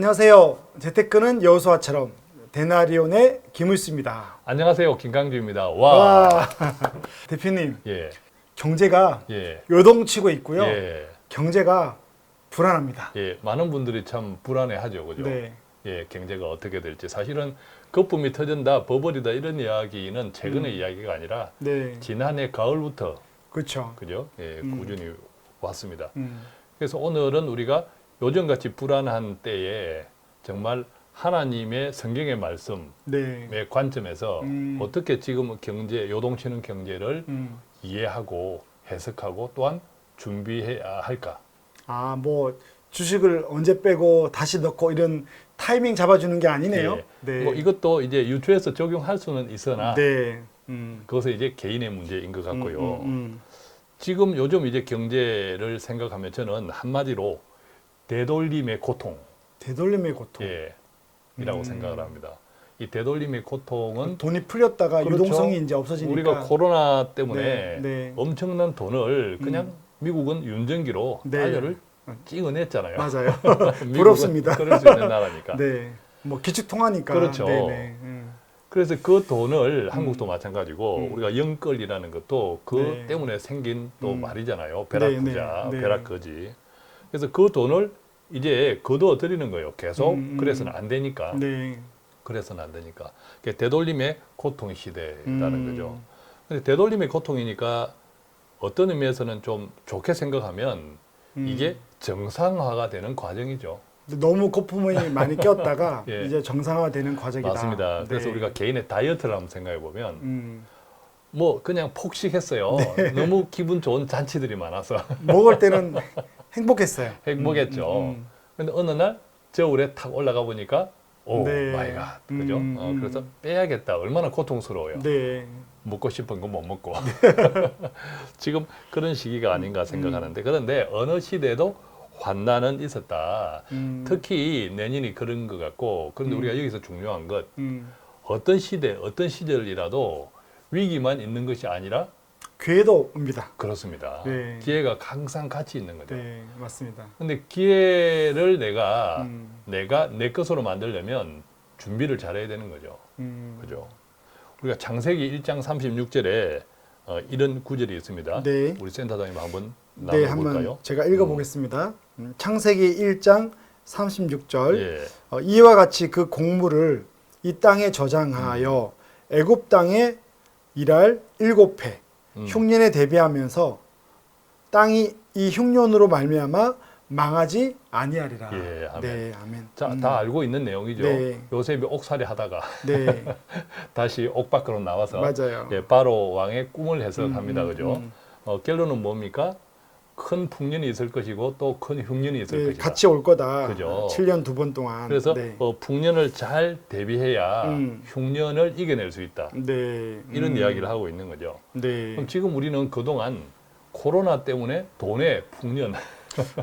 안녕하세요. 재테크는 여호수아처럼 데나리온의 김을수입니다. 안녕하세요. 김강주입니다. 와. 대표님, 예. 경제가 예. 요동치고 있고요. 예. 경제가 불안합니다. 예. 많은 분들이 참 불안해하죠. 그죠? 네. 예. 경제가 어떻게 될지. 사실은 거품이 터진다, 버블이다 이런 이야기는 최근의 이야기가 아니라 네. 지난해 가을부터 그렇죠. 그죠? 예. 꾸준히 왔습니다. 음. 그래서 오늘은 우리가 요즘같이 불안한 때에 정말 하나님의 성경의 말씀의 네. 관점에서 어떻게 지금 경제, 요동치는 경제를 음. 이해하고 해석하고 또한 준비해야 할까? 아, 뭐 주식을 언제 빼고 다시 넣고 이런 타이밍 잡아주는 게 아니네요. 예. 네. 뭐 이것도 이제 유추해서 적용할 수는 있으나 네. 그것은 이제 개인의 문제인 것 같고요. 음. 지금 요즘 이제 경제를 생각하면 저는 한마디로 되돌림의 고통, 되돌림의 고통. 예, 이라고 생각을 합니다. 이 되돌림의 고통은 돈이 풀렸다가 그렇죠. 유동성이 이제 없어지니까 우리가 코로나 때문에 네, 네. 엄청난 돈을 그냥 미국은 윤전기로 네. 달러를 찍어냈잖아요. 맞아요. 미국은 부럽습니다. 그럴 수 있는 나라니까. 네. 뭐 기축 통화니까. 그렇죠. 네네. 그래서 그 돈을 한국도 마찬가지고 음. 우리가 영끌이라는 것도 그 네. 때문에 생긴 또 말이잖아요. 네, 벼락부자, 네, 네. 벼락거지. 그래서 그 돈을 이제 거두어 드리는 거예요. 계속. 음. 그래서는 안 되니까. 네. 그래서는 안 되니까. 그게 되돌림의 고통 시대라는 거죠. 음. 근데 되돌림의 고통이니까 어떤 의미에서는 좀 좋게 생각하면 이게 정상화가 되는 과정이죠. 너무 거품이 많이 꼈다가 예. 이제 정상화되는 과정이다. 맞습니다. 그래서 네. 우리가 개인의 다이어트를 한번 생각해 보면 뭐 그냥 폭식했어요. 너무 기분 좋은 잔치들이 많아서 먹을 때는 행복했어요. 행복했죠. 근데 어느 날 저울에 탁 올라가 보니까 오 네. 마이 갓. 그죠? 그래서 빼야겠다. 얼마나 고통스러워요. 네. 먹고 싶은 거 못 먹고. 지금 그런 시기가 아닌가 생각하는데 그런데 어느 시대에도 환난은 있었다. 특히 내년이 그런 것 같고 그런데 우리가 여기서 중요한 것 어떤 시대, 어떤 시절이라도 위기만 있는 것이 아니라 기회도 옵니다. 그렇습니다. 네. 기회가 항상 같이 있는 거죠. 네, 맞습니다. 근데 기회를 내가 내 것으로 만들려면 준비를 잘해야 되는 거죠. 그죠? 우리가 창세기 1장 36절에 이런 구절이 있습니다. 네. 우리 센터장님 한번 네, 나눠볼까요? 한번 제가 읽어보겠습니다. 창세기 1장 36절 예. 이와 같이 그 곡물을 이 땅에 저장하여 애굽 땅에 일할 7해 흉년에 대비하면서 땅이 이 흉년으로 말미암아 망하지 아니하리라. 예, 아멘. 네, 아멘. 자, 다 알고 있는 내용이죠. 네. 요셉이 옥살이 하다가 네, 다시 옥 밖으로 나와서 맞아요. 예, 바로 왕의 꿈을 해석합니다. 그죠? 결론은 뭡니까? 큰 풍년이 있을 것이고 또 큰 흉년이 있을 네, 것이다. 같이 올 거다. 그죠. 7년 2번 동안. 그래서 네, 풍년을 잘 대비해야 흉년을 이겨낼 수 있다. 네, 이런 이야기를 하고 있는 거죠. 네. 그럼 지금 우리는 그동안 코로나 때문에 돈의 풍년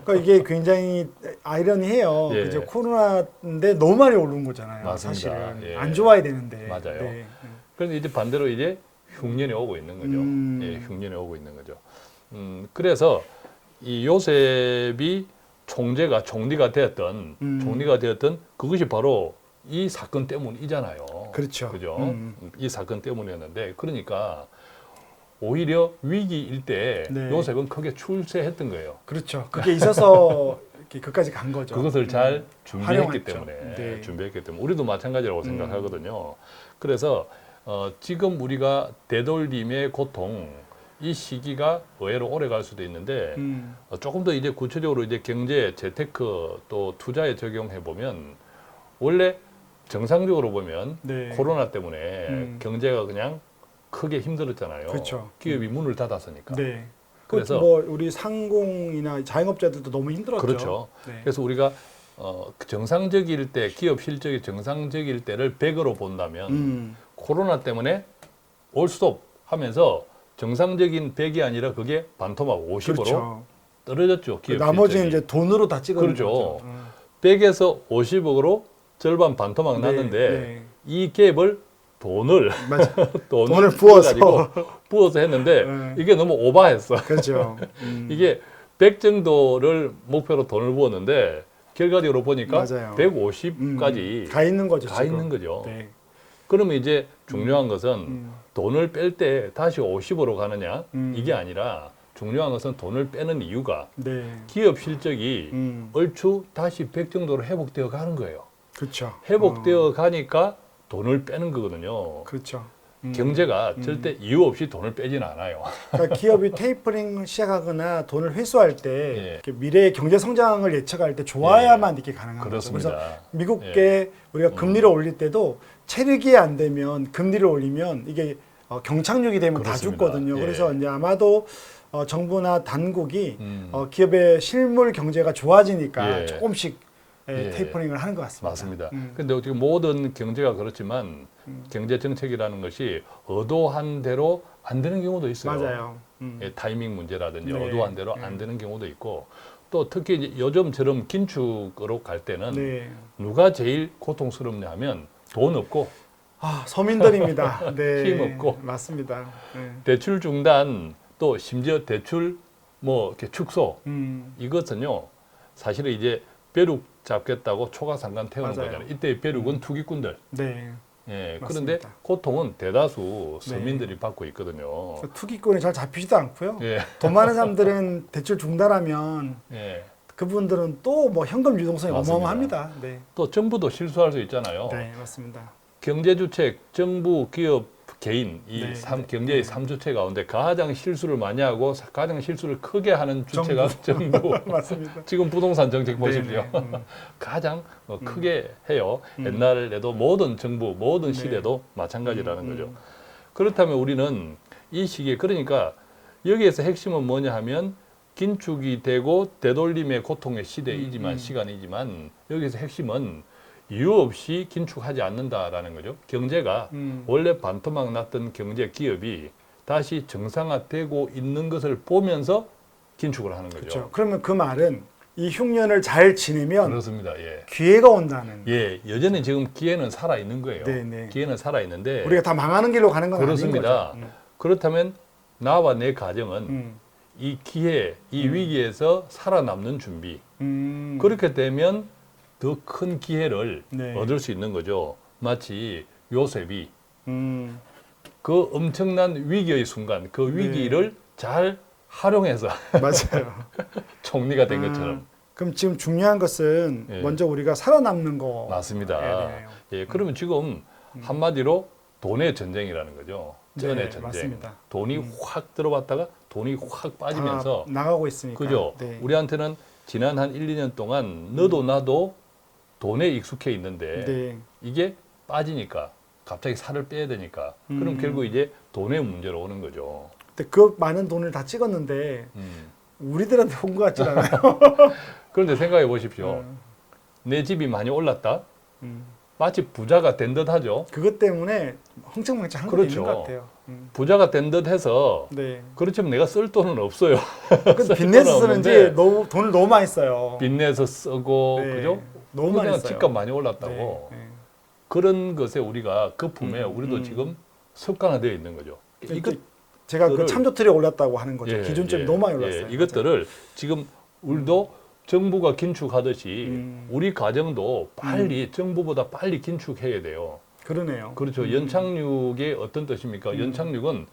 그러니까 이게 굉장히 아이러니해요. 예. 그죠? 코로나인데 너무 많이 오른 거잖아요. 맞습니다. 사실은 예. 안 좋아야 되는데. 맞아요. 네. 그런데 이제 반대로 이제 흉년이 오고 있는 거죠. 예, 흉년이 오고 있는 거죠. 그래서 이 요셉이 총리가 되었던 그것이 바로 이 사건 때문이잖아요. 그렇죠. 그죠? 이 사건 때문이었는데 그러니까 오히려 위기일 때 네. 요셉은 크게 출세했던 거예요. 그렇죠. 그게 있어서 이렇게 그까지 간 거죠. 그것을 잘 준비했기 활용했죠. 때문에 네. 준비했기 때문에 우리도 마찬가지라고 생각하거든요. 그래서 지금 우리가 되돌림의 고통 이 시기가 의외로 오래 갈 수도 있는데 조금 더 이제 구체적으로 이제 경제 재테크 또 투자에 적용해 보면 원래 정상적으로 보면 네. 코로나 때문에 경제가 그냥 크게 힘들었잖아요. 그렇죠. 기업이 문을 닫았으니까. 네. 그래서 뭐 우리 상공이나 자영업자들도 너무 힘들었죠. 그렇죠. 네. 그래서 우리가 정상적일 때 기업 실적이 정상적일 때를 100으로 본다면 코로나 때문에 올 스톱 하면서 정상적인 100이 아니라 그게 반토막 50으로 그렇죠. 떨어졌죠. 기업 나머지는 실적이. 이제 돈으로 다 찍어 놓은 그렇죠. 거죠. 100에서 50억으로 절반 반토막 네, 났는데 네. 이 갭을 돈을 맞아. 돈을 부어서. 부어서 했는데 네. 이게 너무 오버했어. 그렇죠. 이게 100 정도를 목표로 돈을 부었는데 결과적으로 보니까 맞아요. 150까지 가 있는 거죠. 가 지금. 있는 거죠. 네. 그러면 이제 중요한 것은 돈을 뺄 때 다시 50으로 가느냐 이게 아니라 중요한 것은 돈을 빼는 이유가 네. 기업 실적이 음. 얼추 다시 100 정도로 회복되어 가는 거예요. 그렇죠. 회복되어 가니까 돈을 빼는 거거든요. 그렇죠. 경제가 절대 이유 없이 돈을 빼지는 않아요. 그러니까 기업이 테이퍼링 시작하거나 돈을 회수할 때 예. 이렇게 미래의 경제 성장을 예측할 때 좋아야만 이렇게 가능한 거죠. 그렇습니다. 그래서 미국계 우리가 금리를 올릴 때도 체력이 안 되면 금리를 올리면 이게 경착륙이 되면 다 그렇습니다. 죽거든요. 예. 그래서 이제 아마도 정부나 단국이 음. 기업의 실물 경제가 좋아지니까 예. 조금씩 예. 테이퍼링을 하는 것 같습니다. 맞습니다. 근데 지금 모든 경제가 그렇지만 경제 정책이라는 것이 의도한 대로 안 되는 경우도 있어요. 맞아요. 예, 타이밍 문제라든지 네. 의도한 대로 안 되는 경우도 있고 또 특히 이제 요즘처럼 긴축으로 갈 때는 네. 누가 제일 고통스럽냐 하면 돈 없고 서민들입니다. 네. 힘 없고. 맞습니다. 네. 대출 중단 또 심지어 대출 뭐 이렇게 축소 이것은요 사실은 이제 벼룩 잡겠다고 초가상간 태우는 맞아요. 거잖아요. 이때 벼룩은 투기꾼들. 네. 예, 맞습니다. 그런데 고통은 대다수 네. 서민들이 받고 있거든요. 투기꾼이 잘 잡히지도 않고요. 예, 돈 많은 사람들은 대출 중단하면 예. 그분들은 또 뭐 현금 유동성이 맞습니다. 어마어마합니다. 네. 또 정부도 실수할 수 있잖아요. 네, 맞습니다. 경제주체, 정부, 기업, 개인 이 네, 경제의 삼주체 가운데 가장 실수를 많이 하고 가장 실수를 크게 하는 주체가 정부. 맞습니다. 지금 부동산 정책 보십시오. 네, 네. 가장 크게 해요. 옛날에도 모든 정부, 모든 네. 시대도 마찬가지라는 거죠. 그렇다면 우리는 이 시기에 그러니까 여기에서 핵심은 뭐냐 하면 긴축이 되고 되돌림의 고통의 시대이지만 시간이지만 여기서 핵심은 이유 없이 긴축하지 않는다라는 거죠. 경제가 원래 반토막 났던 경제 기업이 다시 정상화되고 있는 것을 보면서 긴축을 하는 거죠. 그렇죠. 그러면 그 말은 이 흉년을 잘 지내면 그렇습니다. 예. 기회가 온다는. 예, 여전히 지금 기회는 살아 있는 거예요. 네, 네. 기회는 살아 있는데 우리가 다 망하는 길로 가는 건 그렇습니다. 아닌 거죠. 그렇다면 나와 내 가정은 이 기회, 이 위기에서 살아남는 준비. 그렇게 되면 더 큰 기회를 네. 얻을 수 있는 거죠. 마치 요셉이 음, 그 엄청난 위기의 순간, 그 위기를 잘 활용해서 맞아요. 총리가 된 것처럼. 그럼 지금 중요한 것은 예. 먼저 우리가 살아남는 거. 맞습니다. 네, 예, 그러면 지금 한마디로 돈의 전쟁이라는 거죠. 전의 네, 전쟁. 맞습니다. 돈이 확 들어왔다가 돈이 확 빠지면서 다 나가고 있으니까. 그죠? 네. 우리한테는 지난 한 1, 2년 동안 너도 나도 돈에 익숙해 있는데 네. 이게 빠지니까 갑자기 살을 빼야 되니까 그럼 결국 이제 돈의 문제로 오는 거죠. 근데 그 많은 돈을 다 찍었는데 우리들한테 온 것 같지 않아요? 그런데 생각해 보십시오. 내 집이 많이 올랐다? 마치 부자가 된 듯 하죠. 그것 때문에 흥청망청 한 것도 그렇죠. 있는 것 같아요. 부자가 된 듯 해서 네. 그렇지만 내가 쓸 돈은 없어요. 근데 빚내서 쓰는지 돈을 너무 많이 써요. 빚내서 쓰고 네. 그죠? 너무 많이 그냥 써요. 집값 많이 올랐다고. 네. 네. 그런 것에 우리가 거품에 우리도 지금 습관화되어 있는 거죠. 이것 제가 그 이것들을- 참조틀에 올랐다고 하는 거죠. 예, 기준점이 예, 너무 많이 예, 올랐어요. 이것들을 지금 우리도 정부가 긴축하듯이 우리 가정도 빨리 정부보다 빨리 긴축해야 돼요. 그러네요. 그렇죠. 연착륙의 어떤 뜻입니까? 연착륙은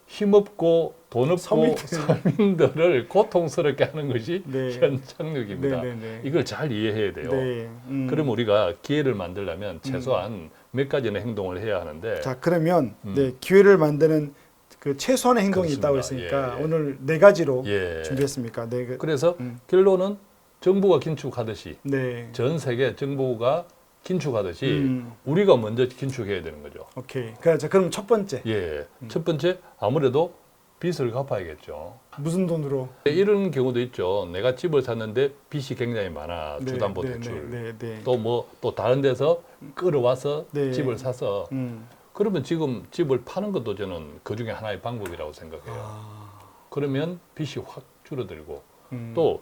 힘없고 돈 없고 서민들을 고통스럽게 하는 것이 네. 연착륙입니다. 네, 네, 네. 이걸 잘 이해해야 돼요. 네. 그럼 우리가 기회를 만들려면 최소한 몇 가지의 행동을 해야 하는데 자, 그러면 네, 기회를 만드는 그 최소한의 행동이 그렇습니다. 있다고 했으니까 예, 예. 오늘 네 가지로 예. 준비했습니까? 네. 그래서 결론은 정부가 긴축하듯이 네. 전 세계 정부가 긴축하듯이 우리가 먼저 긴축해야 되는 거죠. 오케이. 그럼 첫 번째 예. 첫 번째 아무래도 빚을 갚아야겠죠. 무슨 돈으로? 이런 경우도 있죠. 내가 집을 샀는데 빚이 굉장히 많아. 네, 주담보대출. 네, 네, 네. 또 뭐 또 다른 데서 끌어와서 네. 집을 사서 그러면 지금 집을 파는 것도 저는 그 중에 하나의 방법이라고 생각해요. 그러면 빚이 확 줄어들고 또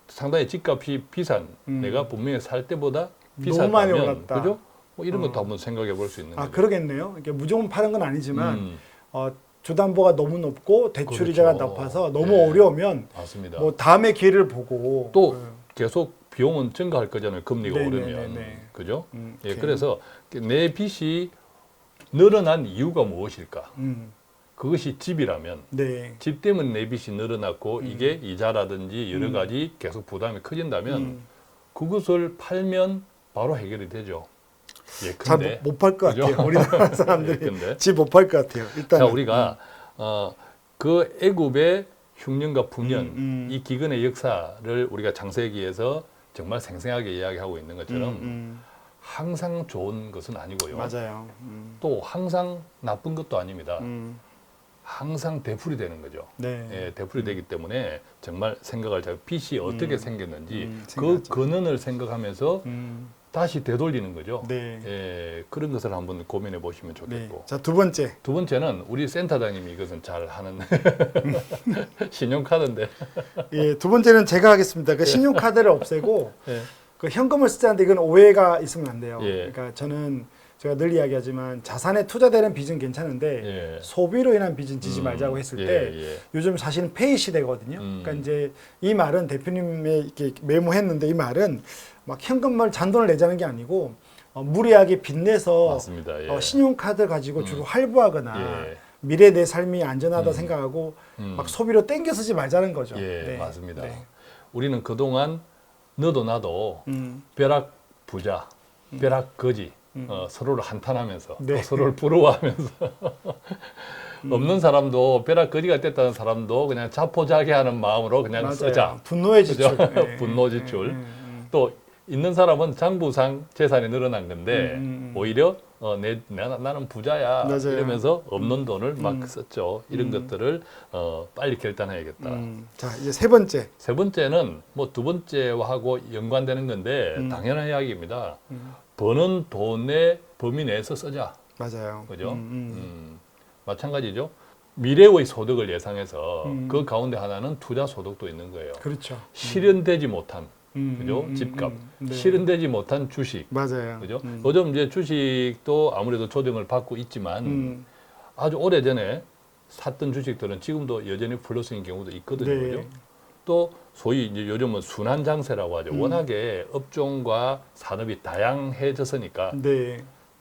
상당히 집값이 비싼 내가 분명히 살 때보다 너무 많이 비쌌다면 올랐다. 그죠? 뭐 이런 것도 한번 생각해 볼 수 있는 거죠. 그러겠네요. 이게 무조건 파는 건 아니지만 음, 주담보가 너무 높고 대출 이자가 그렇죠. 높아서 너무 네. 어려우면 맞습니다. 뭐 다음에 기회를 보고 또 계속 비용은 증가할 거잖아요. 금리가 오르면. 그죠? 예, 그래서 내 빚이 늘어난 이유가 무엇일까? 그것이 집이라면 네. 집 때문에 내 빚이 늘어났고 이게 이자라든지 여러 가지 계속 부담이 커진다면 그것을 팔면 바로 해결이 되죠. 예, 잘 근데 못 팔 것 같아요. 우리나라 사람들이 근데 집 못 팔 것 같아요. 일단 자, 우리가 그 애굽의 흉년과 풍년 이 기근의 역사를 우리가 창세기에서 정말 생생하게 이야기하고 있는 것처럼 항상 좋은 것은 아니고요. 맞아요. 또 항상 나쁜 것도 아닙니다. 항상 되풀이 되는 거죠. 네. 예, 되풀이 되기 때문에 정말 생각을 잘 빚이 어떻게 생겼는지 그 생각하죠. 근원을 생각하면서 다시 되돌리는 거죠. 네. 예, 그런 것을 한번 고민해 보시면 네. 좋겠고. 자, 두 번째. 두 번째는 우리 센터장님이 이것은 잘 하는 신용카드인데. 예, 두 번째는 제가 하겠습니다. 그 신용카드를 없애고 예. 그 현금을 쓰자는데 이건 오해가 있으면 안 돼요. 예. 그러니까 저는 제가 늘 이야기하지만 자산에 투자되는 빚은 괜찮은데 예. 소비로 인한 빚은 지지 말자고 했을 때 예. 요즘 사실은 페이 시대거든요. 그러니까 이제 이 말은 대표님의 이렇게 메모했는데 이 말은 막 현금을 잔돈을 내자는 게 아니고 무리하게 빚내서 맞습니다. 예. 신용카드 가지고 주로 할부하거나 예. 미래 내 삶이 안전하다 생각하고 막 소비로 땡겨 쓰지 말자는 거죠. 예, 네. 맞습니다. 네. 우리는 그동안 너도 나도 음. 벼락 부자, 벼락 거지 서로를 한탄하면서 네. 또 서로를 부러워하면서 없는 사람도 벼락 거지가 됐다는 사람도 그냥 자포자기하는 마음으로 그냥 맞아요. 쓰자. 분노의 지출. 그죠? 네. 분노 지출. 또 있는 사람은 장부상 재산이 늘어난 건데 오히려 나는 부자야 맞아요. 이러면서 없는 돈을 막 썼죠. 이런 것들을 빨리 결단해야겠다. 자, 이제 세 번째. 세 번째는 뭐 두 번째하고 연관되는 건데 당연한 이야기입니다. 버는 돈의 범위 내에서 쓰자. 맞아요. 그죠? 마찬가지죠. 미래의 소득을 예상해서 그 가운데 하나는 투자 소득도 있는 거예요. 그렇죠. 실현되지 못한 그죠? 집값. 네. 실현되지 못한 주식. 맞아요. 그죠? 요즘 이제 주식도 아무래도 조정을 받고 있지만 아주 오래전에 샀던 주식들은 지금도 여전히 플러스인 경우도 있거든요. 네. 그죠? 또 소위 이제 요즘은 순환 장세라고 하죠. 워낙에 업종과 산업이 다양해졌으니까 네.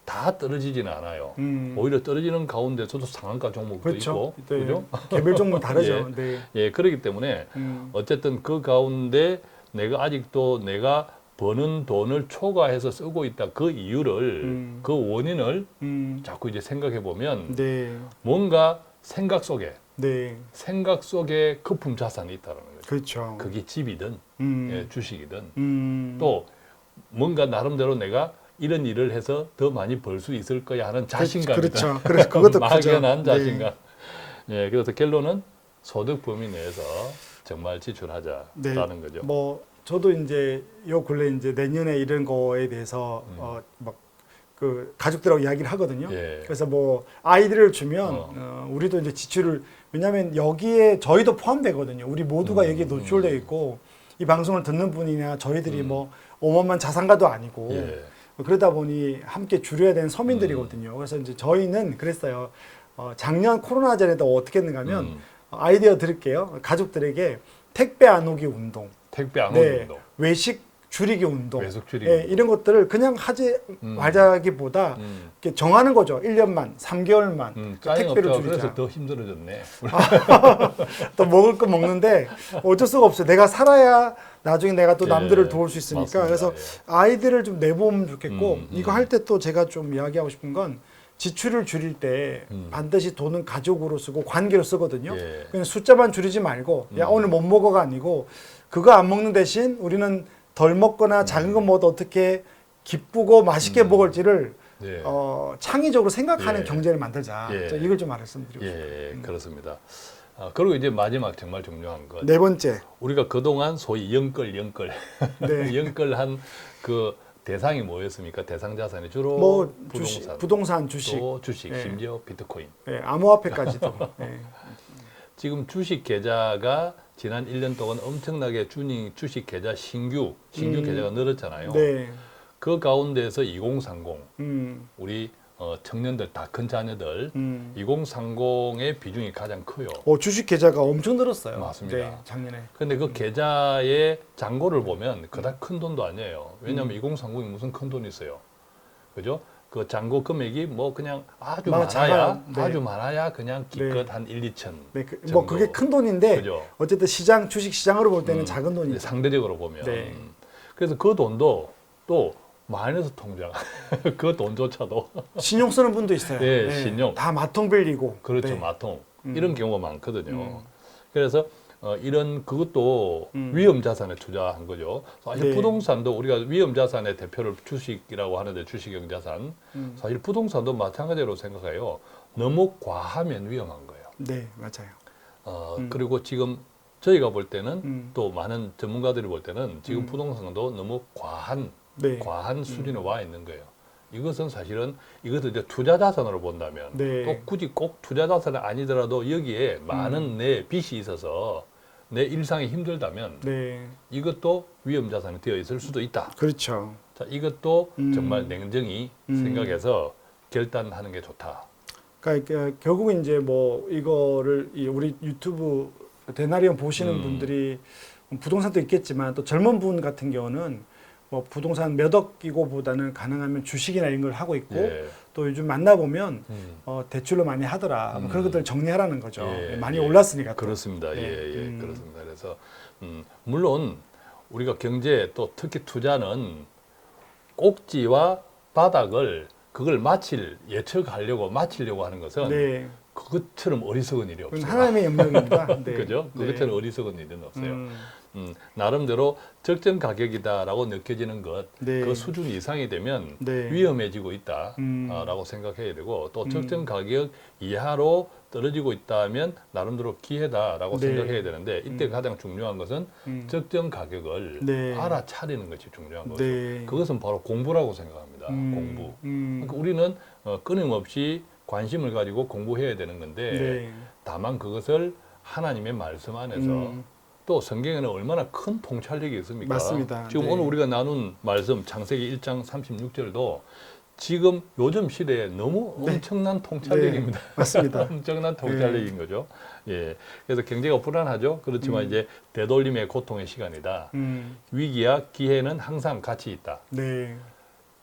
다 떨어지지는 않아요. 오히려 떨어지는 가운데서도 상한가 종목도 그렇죠. 있고, 네. 그죠? 개별 종목 다르죠. 네. 예, 그렇기 때문에 어쨌든 그 가운데 내가 아직도 내가 버는 돈을 초과해서 쓰고 있다. 그 이유를, 그 원인을 자꾸 이제 생각해 보면 네. 뭔가 생각 속에 거품 자산이 있다는 거죠. 그렇죠. 그게 집이든 예, 주식이든 또 뭔가 나름대로 내가 이런 일을 해서 더 많이 벌 수 있을 거야 하는 자신감이다. 그렇죠. 그래서 그것도 막연한 크죠. 자신감. 예, 그래서 결론은 소득 범위 내에서 정말 지출하자라는 거죠. 뭐 저도 이제 요 근래 이제 내년에 이런 거에 대해서 막 그 가족들하고 이야기를 하거든요. 예. 그래서 뭐 아이들을 주면 우리도 이제 지출을 왜냐하면 여기에 저희도 포함되거든요. 우리 모두가 여기에 노출되어 있고 이 방송을 듣는 분이나 저희들이 뭐 어마어마한 자산가도 아니고 예. 그러다 보니 함께 줄여야 되는 서민들이거든요. 그래서 이제 저희는 그랬어요. 작년 코로나 전에도 어떻게 했는가 하면 아이디어 드릴게요. 가족들에게 택배 안 오기 운동, 택배 안 오는 운동, 외식 줄이기 운동, 외식 줄이기 예, 이런 것들을 그냥 하지 말자기보다 이렇게 정하는 거죠. 1년만, 3개월만 짜잉 택배를 없죠. 줄이자. 그래서 더 힘들어졌네. 또 먹을 거 먹는데 어쩔 수가 없어요. 내가 살아야 나중에 내가 또 예, 남들을 도울 수 있으니까. 맞습니다. 그래서 예. 아이들을 좀 내보면 좋겠고 이거 할 때 또 제가 좀 이야기하고 싶은 건 지출을 줄일 때 반드시 돈은 가족으로 쓰고 관계로 쓰거든요. 예. 그냥 숫자만 줄이지 말고 야 오늘 못 먹어가 아니고 그거 안 먹는 대신 우리는 덜 먹거나 작은 거 먹어도 어떻게 기쁘고 맛있게 먹을지를 예. 창의적으로 생각하는 예. 경제를 만들자. 예. 이걸 좀 말씀드리고 싶어요. 예, 그렇습니다. 그리고 이제 마지막 정말 중요한 것. 네 번째. 우리가 그동안 소위 영끌 네. 영끌한 그 대상이 뭐였습니까? 대상 자산이 주로 뭐 부동산, 주식, 또 주식, 네. 심지어 비트코인. 네, 암호화폐까지도. 네. 지금 주식 계좌가 지난 1년 동안 엄청나게 주식 계좌 신규 계좌가 늘었잖아요. 네. 그 가운데에서 2030 우리 청년들 다 큰 자녀들 2030의 비중이 가장 커요. 주식 계좌가 엄청 늘었어요. 맞습니다. 네, 작년에. 근데 그 계좌의 잔고를 보면 그닥 큰 돈도 아니에요. 왜냐하면 2030이 무슨 큰 돈이 있어요. 그죠? 그 잔고 금액이 뭐 그냥 아주 많아야 네. 아주 많아야 그냥 기껏 네. 한 1, 2천. 네, 뭐 그게 큰 돈인데 그죠? 어쨌든 주식 시장으로 볼 때는 작은 돈이죠. 상대적으로 보면. 네. 그래서 그 돈도 또 마이너스 통장. 그 돈조차도 신용 쓰는 분도 있어요. 예, 신용. 다 마통 빌리고. 그렇죠. 네. 마통. 이런 경우가 많거든요. 음. 그래서 이런 그것도 위험 자산에 투자한 거죠. 사실 네. 부동산도 우리가 위험 자산의 대표를 주식이라고 하는데 주식형 자산. 사실 부동산도 마찬가지로 생각해요. 너무 과하면 위험한 거예요. 네, 맞아요. 그리고 지금 저희가 볼 때는 음. 또 많은 전문가들이 볼 때는 지금 부동산도 너무 과한 네. 수준에 와 있는 거예요. 이것은 사실은 이것을 이제 투자 자산으로 본다면 네. 또 굳이 꼭 투자 자산이 아니더라도 여기에 많은 내 빚이 있어서 내 일상이 힘들다면 네. 이것도 위험 자산이 되어 있을 수도 있다. 그렇죠. 자, 이것도 정말 냉정히 생각해서 결단하는 게 좋다. 그러니까 결국은 이제 뭐 이거를 우리 유튜브 데나리온 보시는 분들이 부동산도 있겠지만 또 젊은 분 같은 경우는 뭐 부동산 몇 억이고보다는 가능하면 주식이나 이런 걸 하고 있고 예. 또 요즘 만나보면 대출로 많이 하더라. 뭐 그런 것들 정리하라는 거죠. 예, 많이 예. 올랐으니까. 또. 그렇습니다. 네. 예, 그렇습니다. 그래서 물론 우리가 경제 또 특히 투자는 꼭지와 바닥을 그걸 예측하려고 마치려고 하는 것은 네. 그것처럼 어리석은 일이 그건 없어요. 하나님의 영역입니다. 네. 그죠? 네. 그것처럼 어리석은 일은 없어요. 나름대로 적정 가격이다라고 느껴지는 것, 네. 그 수준 이상이 되면 네. 위험해지고 있다라고 생각해야 되고 또 적정 가격 이하로 떨어지고 있다면 나름대로 기회다라고 네. 생각해야 되는데 이때 가장 중요한 것은 적정 가격을 네. 알아차리는 것이 중요한 거죠. 네. 그것은 바로 공부라고 생각합니다. 공부. 그러니까 우리는 끊임없이 관심을 가지고 공부해야 되는 건데 네. 다만 그것을 하나님의 말씀 안에서 또 성경에는 얼마나 큰 통찰력이 있습니까? 맞습니다. 지금 네. 오늘 우리가 나눈 말씀 창세기 1장 36절도 지금 요즘 시대에 너무 엄청난 통찰력입니다. 네. 맞습니다. 엄청난 통찰력인 거죠. 예. 그래서 경제가 불안하죠. 그렇지만 이제 되돌림의 고통의 시간이다. 위기와 기회는 항상 같이 있다. 네.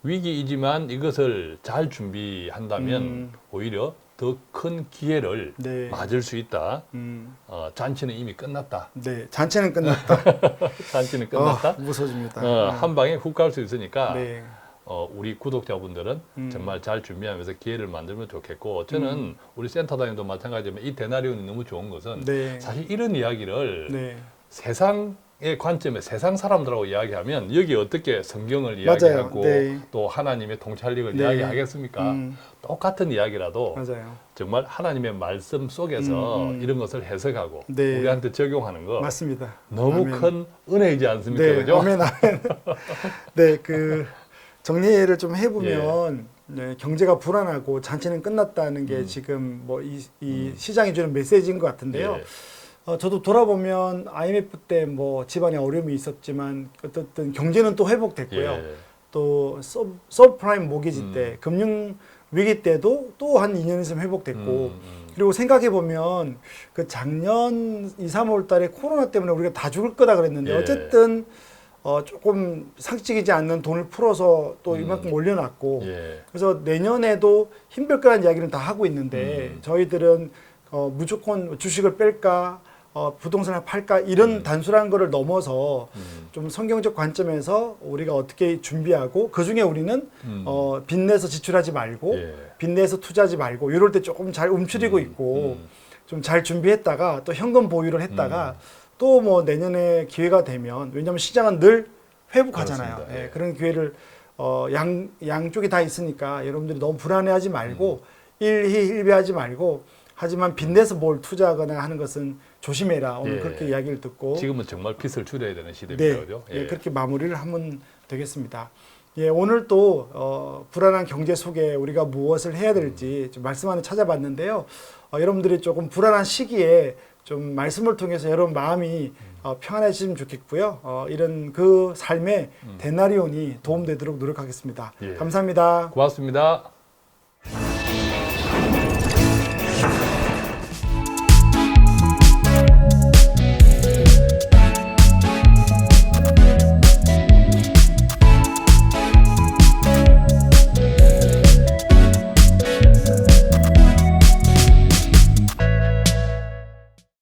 위기이지만 이것을 잘 준비한다면 오히려 더 큰 기회를 네. 맞을 수 있다. 잔치는 이미 끝났다. 네. 잔치는 끝났다. 잔치는 끝났다. 무서워집니다. 한 방에 훅 갈 수 있으니까 네. 우리 구독자분들은 정말 잘 준비하면서 기회를 만들면 좋겠고 저는 우리 센터장님도 마찬가지지만 이 데나리온이 너무 좋은 것은 네. 사실 이런 이야기를 네. 세상의 관점에 세상 사람들하고 이야기하면 여기 어떻게 성경을 맞아요. 이야기하고 네. 또 하나님의 통찰력을 네. 이야기하겠습니까? 똑같은 이야기라도 맞아요. 정말 하나님의 말씀 속에서 이런 것을 해석하고 네. 우리한테 적용하는 거 맞습니다. 너무 아멘. 큰 은혜이지 않습니까? 네. 그죠? 아멘, 아멘. 네, 정리를 좀 해보면 네, 경제가 불안하고 잔치는 끝났다는 게 지금 뭐 이 시장이 주는 메시지인 것 같은데요. 예. 저도 돌아보면 IMF 때 뭐 집안에 어려움이 있었지만 어쨌든 경제는 또 회복됐고요. 예. 또 서브프라임 모기지 때 금융 위기 때도 또 한 2년 있으면 회복됐고 그리고 생각해 보면 그 작년 2, 3월 달에 코로나 때문에 우리가 다 죽을 거다 그랬는데 예. 어쨌든 조금 상식이지 않는 돈을 풀어서 또 이만큼 올려놨고 예. 그래서 내년에도 힘들 거라는 이야기를 다 하고 있는데 저희들은 무조건 주식을 뺄까 부동산을 팔까 이런 단순한 거를 넘어서 좀 성경적 관점에서 우리가 어떻게 준비하고 그중에 우리는 빚내서 지출하지 말고 예. 빚내서 투자하지 말고 이럴 때 조금 잘 움츠리고 있고 좀 잘 준비했다가 또 현금 보유를 했다가 또 뭐 내년에 기회가 되면 왜냐하면 시장은 늘 회복하잖아요. 그렇습니다. 예, 그런 기회를 양쪽이 다 있으니까 여러분들이 너무 불안해하지 말고 일희일비하지 말고 하지만 빚내서 뭘 투자하거나 하는 것은 조심해라. 오늘 예. 그렇게 이야기를 듣고 지금은 정말 빚을 줄여야 되는 시대입니다. 네, 그죠? 예, 그렇게 마무리를 하면 되겠습니다. 예, 오늘 또 불안한 경제 속에 우리가 무엇을 해야 될지 좀 말씀 안에 찾아봤는데요. 여러분들이 조금 불안한 시기에 좀 말씀을 통해서 여러분 마음이 평안해지면 좋겠고요. 이런 그 삶에 데나리온이 도움되도록 노력하겠습니다. 예. 감사합니다. 고맙습니다.